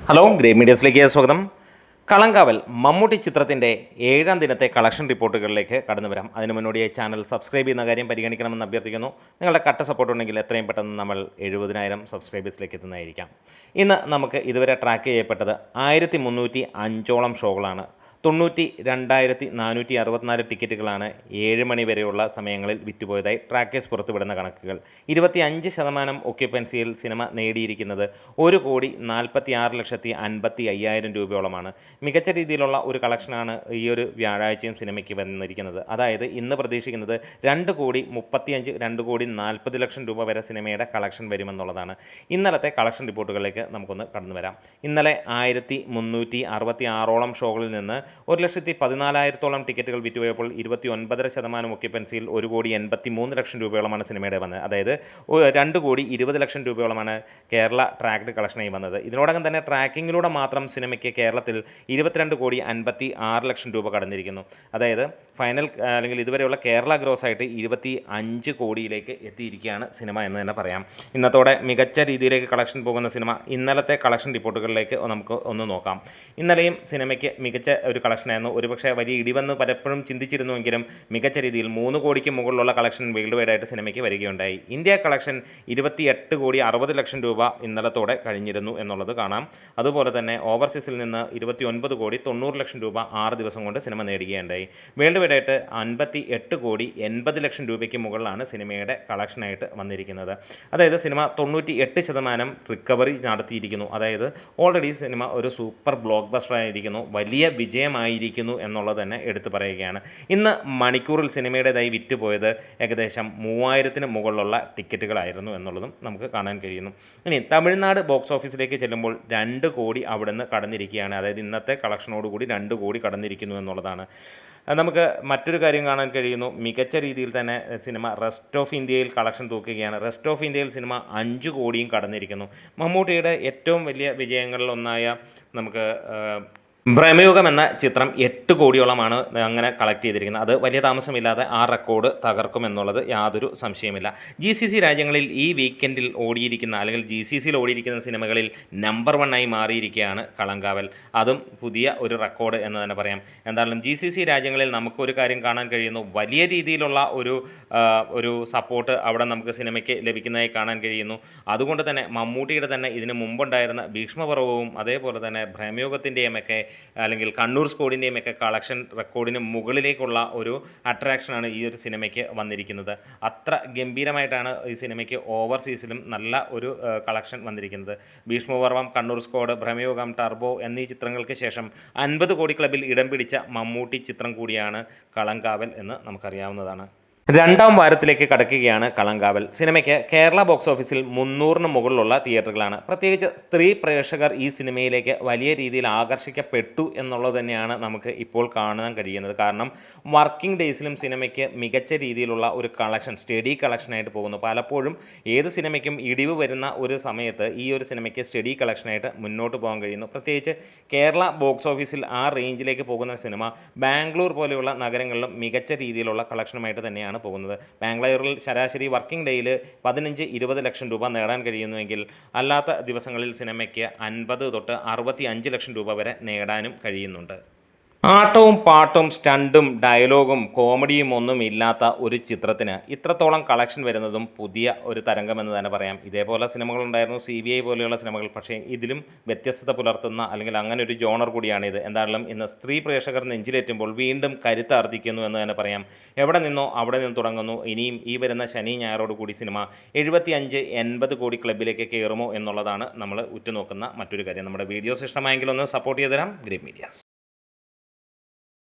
Hello great മീഡിയസിലേക്ക് സ്വാഗതം. കളങ്കാവൽ മമ്മൂട്ടി ചിത്രത്തിൻ്റെ 7ാം ദിനത്തെ collection റിപ്പോർട്ടുകളിലേക്ക് കടന്നു വരാം. അതിന് മുന്നോടിയായി ചാനൽ സബ്സ്ക്രൈബ് ചെയ്യുന്ന കാര്യം പരിഗണിക്കണമെന്ന് അഭ്യർത്ഥിക്കുന്നു. നിങ്ങളുടെ കട്ട സപ്പോർട്ട് ഉണ്ടെങ്കിൽ എത്രയും പെട്ടെന്ന് നമ്മൾ 70,000 സബ്സ്ക്രൈബേഴ്സിലേക്ക് എത്തുന്നതായിരിക്കാം. ഇന്ന് നമുക്ക് ഇതുവരെ ട്രാക്ക് ചെയ്യപ്പെട്ടത് 1305ഓളം ഷോകളാണ്. 92,464 ടിക്കറ്റുകളാണ് 7 മണി വരെയുള്ള സമയങ്ങളിൽ വിറ്റുപോയതായി ട്രാക്കേഴ്സ് പുറത്തുവിടുന്ന കണക്കുകൾ. 25% ഒക്യുപ്പൻസിയിൽ സിനിമ നേടിയിരിക്കുന്നത് 1,46,50,5000 രൂപയോളമാണ്. മികച്ച രീതിയിലുള്ള ഒരു കളക്ഷനാണ് ഈ ഒരു വ്യാഴാഴ്ചയും സിനിമയ്ക്ക് വന്നിരിക്കുന്നത്. അതായത് ഇന്ന് പ്രതീക്ഷിക്കുന്നത് 2,35,2,40,00,000 രൂപ വരെ സിനിമയുടെ കളക്ഷൻ വരുമെന്നുള്ളതാണ്. ഇന്നലത്തെ കളക്ഷൻ റിപ്പോർട്ടുകളിലേക്ക് നമുക്കൊന്ന് കടന്നു വരാം. ഇന്നലെ 1,366ഓളം ഷോകളിൽ നിന്ന് 1,14,000 ടിക്കറ്റുകൾ വിറ്റുപോയപ്പോൾ 29% ഒക്യുപ്പൻസിയിൽ 1,83,00,000 രൂപയോളമാണ് സിനിമയുടെ വന്നത്. അതായത് 2,20,00,000 രൂപയോളമാണ് കേരള ട്രാക്ഡ് കളക്ഷനായി വന്നത്. ഇതിനോടകം തന്നെ ട്രാക്കിങ്ങിലൂടെ മാത്രം സിനിമയ്ക്ക് കേരളത്തിൽ 22,56,00,000 രൂപ കടന്നിരിക്കുന്നു. അതായത് ഫൈനൽ അല്ലെങ്കിൽ ഇതുവരെയുള്ള കേരള ഗ്രോസ് ആയിട്ട് 25 കോടിയിലേക്ക് എത്തിയിരിക്കുകയാണ് സിനിമ എന്ന് തന്നെ പറയാം. ഇന്നത്തോടെ മികച്ച രീതിയിലേക്ക് കളക്ഷൻ പോകുന്ന സിനിമ ഇന്നലത്തെ കളക്ഷൻ റിപ്പോർട്ടുകളിലേക്ക് നമുക്ക് ഒന്ന് നോക്കാം. ഇന്നലെയും സിനിമയ്ക്ക് മികച്ച ഒരു കളക്ഷനായിരുന്നു. ഒരുപക്ഷെ വലിയ ഇടിവെന്ന് പലപ്പോഴും ചിന്തിച്ചിരുന്നുവെങ്കിലും മികച്ച രീതിയിൽ 3 കോടിക്ക് മുകളിലുള്ള കളക്ഷൻ വേൾഡ് വൈഡായിട്ട് സിനിമയ്ക്ക് വരികയുണ്ടായി. ഇന്ത്യ കളക്ഷൻ 28,60,00,000 രൂപ ഇന്നലത്തോടെ കഴിഞ്ഞിരുന്നു എന്നുള്ളത് കാണാം. അതുപോലെ തന്നെ ഓവർസീസിൽ നിന്ന് 29,90,00,000 രൂപ 6 ദിവസം കൊണ്ട് സിനിമ നേടുകയുണ്ടായി. വേൾഡ് വൈഡായിട്ട് 58,80,00,000 രൂപയ്ക്ക് മുകളിലാണ് സിനിമയുടെ കളക്ഷനായിട്ട് വന്നിരിക്കുന്നത്. അതായത് സിനിമ 98% റിക്കവറി നടത്തിയിരിക്കുന്നു. അതായത് ഓൾറെഡി സിനിമ ഒരു സൂപ്പർ ബ്ലോക്ക് ബസ്റ്റർ ആയിരിക്കുന്നു, വലിയ വിജയമായിരിക്കുന്നു എന്നുള്ളത് തന്നെ എടുത്തു പറയുകയാണ്. ഇന്ന് മണിക്കൂറിൽ സിനിമയുടേതായി വിറ്റുപോയത് ഏകദേശം 3,000-ന് മുകളിലുള്ള ടിക്കറ്റുകളായിരുന്നു എന്നുള്ളതും നമുക്ക് കാണാൻ കഴിയുന്നു. ഇനി തമിഴ്നാട് ബോക്സ് ഓഫീസിലേക്ക് ചെല്ലുമ്പോൾ 2 കോടി അവിടെ നിന്ന് കടന്നിരിക്കുകയാണ്. അതായത് ഇന്നത്തെ കളക്ഷനോടുകൂടി 2 കോടി കടന്നിരിക്കുന്നു എന്നുള്ളതാണ്. നമുക്ക് മറ്റൊരു കാര്യം കാണാൻ കഴിയുന്നു. മികച്ച രീതിയിൽ തന്നെ സിനിമ റെസ്റ്റ് ഓഫ് ഇന്ത്യയിൽ കളക്ഷൻ തൂക്കുകയാണ്. റെസ്റ്റ് ഓഫ് ഇന്ത്യയിൽ സിനിമ 5 കോടിയും കടന്നിരിക്കുന്നു. മമ്മൂട്ടിയുടെ ഏറ്റവും വലിയ വിജയങ്ങളിലൊന്നായ നമുക്ക് ഭ്രമയുഗം എന്ന ചിത്രം 8 കോടിയോളമാണ് അങ്ങനെ കളക്ട് ചെയ്തിരിക്കുന്നത്. അത് വലിയ താമസമില്ലാതെ ആ റെക്കോർഡ് തകർക്കുമെന്നുള്ളത് യാതൊരു സംശയമില്ല. GCC രാജ്യങ്ങളിൽ ഈ വീക്കെൻഡിൽ ഓടിയിരിക്കുന്ന അല്ലെങ്കിൽ GCCയിൽ ഓടിയിരിക്കുന്ന സിനിമകളിൽ നമ്പർ 1 മാറിയിരിക്കുകയാണ് കളങ്കാവൽ. അതും പുതിയ ഒരു റെക്കോർഡ് എന്ന് തന്നെ പറയാം. എന്തായാലും GCC രാജ്യങ്ങളിൽ നമുക്കൊരു കാര്യം കാണാൻ കഴിയുന്നു. വലിയ രീതിയിലുള്ള ഒരു സപ്പോർട്ട് അവിടെ നമുക്ക് സിനിമയ്ക്ക് ലഭിക്കുന്നതായി കാണാൻ കഴിയുന്നു. അതുകൊണ്ട് തന്നെ മമ്മൂട്ടിയുടെ തന്നെ ഇതിന് മുമ്പുണ്ടായിരുന്ന ഭീഷ്മപർവവും അതേപോലെ തന്നെ ഭ്രമയുഗത്തിൻ്റെയും ഒക്കെ അല്ലെങ്കിൽ കണ്ണൂർ സ്കോഡിൻ്റെയും ഒക്കെ കളക്ഷൻ റെക്കോർഡിന് മുകളിലേക്കുള്ള ഒരു അട്രാക്ഷനാണ് ഈ ഒരു സിനിമയ്ക്ക് വന്നിരിക്കുന്നത്. അത്ര ഗംഭീരമായിട്ടാണ് ഈ സിനിമയ്ക്ക് ഓവർസീസിലും നല്ല ഒരു കളക്ഷൻ വന്നിരിക്കുന്നത്. ഭീഷ്മപർവം, കണ്ണൂർ സ്കോഡ്, ഭ്രമയുഗം, ടർബോ എന്നീ ചിത്രങ്ങൾക്ക് ശേഷം 50 കോടി ക്ലബിൽ ഇടം പിടിച്ച മമ്മൂട്ടി ചിത്രം കൂടിയാണ് കളങ്കാവൽ എന്ന് നമുക്കറിയാവുന്നതാണ്. 2ാം വാരത്തിലേക്ക് കടക്കുകയാണ് കളങ്കാവൽ. സിനിമയ്ക്ക് കേരള ബോക്സ് ഓഫീസിൽ 300-ന് മുകളിലുള്ള തിയേറ്ററുകളാണ്. പ്രത്യേകിച്ച് സ്ത്രീ പ്രേക്ഷകർ ഈ സിനിമയിലേക്ക് വലിയ രീതിയിൽ ആകർഷിക്കപ്പെട്ടു എന്നുള്ളത് തന്നെയാണ് നമുക്ക് ഇപ്പോൾ കാണാൻ കഴിയുന്നത്. കാരണം വർക്കിംഗ് ഡേയ്സിലും സിനിമയ്ക്ക് മികച്ച രീതിയിലുള്ള ഒരു കളക്ഷൻ, സ്റ്റഡി കളക്ഷനായിട്ട് പോകുന്നു. പലപ്പോഴും ഏത് സിനിമയ്ക്കും ഇടിവ് വരുന്ന ഒരു സമയത്ത് ഈ ഒരു സിനിമയ്ക്ക് സ്റ്റഡി കളക്ഷനായിട്ട് മുന്നോട്ട് പോകാൻ കഴിയുന്നു. പ്രത്യേകിച്ച് കേരള ബോക്സ് ഓഫീസിൽ ആ റേഞ്ചിലേക്ക് പോകുന്ന സിനിമ ബാംഗ്ലൂർ പോലെയുള്ള നഗരങ്ങളിലും മികച്ച രീതിയിലുള്ള കളക്ഷനുമായിട്ട് തന്നെയാണ് പോകുന്നത്. ബാംഗ്ലൂരിൽ ശരാശരി വർക്കിംഗ് ഡേയിൽ 15-20 ലക്ഷം രൂപ നേടാൻ കഴിയുന്നുവെങ്കിൽ അല്ലാത്ത ദിവസങ്ങളിൽ സിനിമയ്ക്ക് 50-65 ലക്ഷം രൂപ വരെ നേടാനും കഴിയുന്നുണ്ട്. ആട്ടവും പാട്ടും സ്റ്റണ്ടും ഡയലോഗും കോമഡിയും ഒന്നും ഇല്ലാത്ത ഒരു ചിത്രത്തിന് ഇത്രത്തോളം കളക്ഷൻ വരുന്നതും പുതിയ ഒരു തരംഗമെന്ന് തന്നെ പറയാം. ഇതേപോലെ സിനിമകളുണ്ടായിരുന്നു, CBI പോലെയുള്ള സിനിമകൾ. പക്ഷേ ഇതിലും വ്യത്യസ്തത പുലർത്തുന്ന അല്ലെങ്കിൽ അങ്ങനെ ഒരു ജോണർ കൂടിയാണിത്. എന്തായാലും ഇന്ന് സ്ത്രീ പ്രേക്ഷകർ നെഞ്ചിലേറ്റുമ്പോൾ വീണ്ടും കരുത്താർജിക്കുന്നു എന്ന് തന്നെ പറയാം. എവിടെ നിന്നോ അവിടെ നിന്ന് തുടങ്ങുന്നു. ഇനിയും ഈ വരുന്ന ശനി ഞായറോട് കൂടി സിനിമ 75-80 കോടി ക്ലബിലേക്ക് കയറുമോ എന്നുള്ളതാണ് നമ്മൾ ഉറ്റുനോക്കുന്ന മറ്റൊരു കാര്യം. നമ്മുടെ വീഡിയോസ് ഇഷ്ടമായെങ്കിൽ ഒന്ന് സപ്പോർട്ട് ചെയ്ത് തരാം. Great medias.